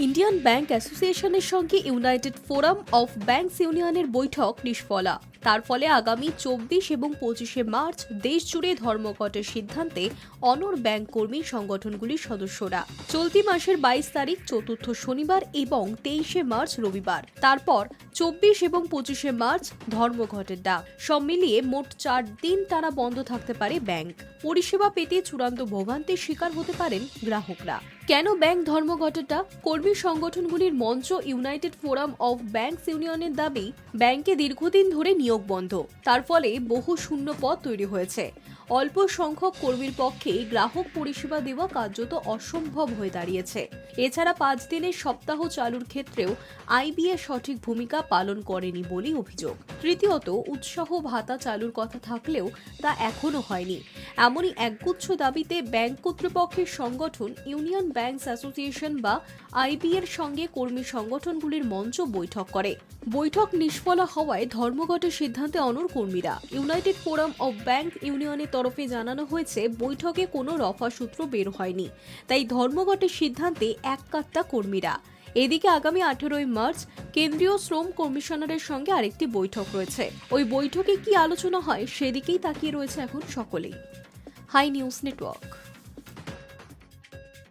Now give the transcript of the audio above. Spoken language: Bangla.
ইন্ডিয়ান ব্যাংক অ্যাসোসিয়েশনের সঙ্গে ইউনাইটেড ফোরাম অফ ব্যাংকস ইউনিয়নের বৈঠক নিষ্ফলা। তার ফলে আগামী 24 এবং 25শে মার্চ দেশজুড়ে ধর্মঘটের সিদ্ধান্তে অনড় ব্যাংক কর্মী সংগঠনগুলির সদস্যরা। চলতি মাসের 22 তারিখ চতুর্থ শনিবার এবং 23শে মার্চ রবিবার, তারপর 24 এবং 25শে মার্চ ধর্মঘটের ডাক। সব মিলিয়ে মোট 4 দিন টানা বন্ধ থাকতে পারে ব্যাংক। পরিষেবা পেতে চূড়ান্ত ভোগান্তির শিকার হতে পারেন গ্রাহকরা। কেন ব্যাংক ধর্মঘটটা? কর্মী সংগঠনগুলির মঞ্চ ইউনাইটেড ফোরাম অফ ব্যাংকস ইউনিয়নের দাবি, ব্যাংকে দীর্ঘদিন ধরে নিয়োগ বন্ধ, তার ফলে বহু শূন্য পদ তৈরি হয়েছে। অল্প সংখ্যক কর্মীর পক্ষে গ্রাহক পরিষেবা দেওয়া কার্যত অসম্ভব হয়ে দাঁড়িয়েছে। এছাড়া 5 দিনের সপ্তাহ চালুর ক্ষেত্রেও আইবিএ সঠিক ভূমিকা পালন করেনি বলে অভিযোগ। তৃতীয়ত, উৎসাহ ভাতা চালুর কথা থাকলেও তা এখনো হয়নি। এমনই একগুচ্ছ দাবিতে ব্যাংক কর্তৃপক্ষের সংগঠন ইউনিয়ন ব্যাংকস অ্যাসোসিয়েশন বা আইবিএ এর সঙ্গে কর্মী সংগঠনগুলির মঞ্চ বৈঠক করে। বৈঠক নিষ্ফলা হওয়ায় ধর্মঘটের সিদ্ধান্তে অনড় কর্মীরা। ইউনাইটেড ফোরাম অফ ব্যাংক ইউনিয়নের তরফে জানানো হয়েছে, বৈঠকে কোনো রফাসূত্র বের হয়নি, তাই ধর্মঘটের সিদ্ধান্তে এককাট্টা কর্মীরা। এদিকে আগামী 18ই মার্চ কেন্দ্রীয় শ্রম কমিশনারের সঙ্গে আরেকটি বৈঠক রয়েছে। ওই বৈঠকে কি আলোচনা হয় সেদিকেই তাকিয়ে রয়েছে এখন সকলেই। Hi news network.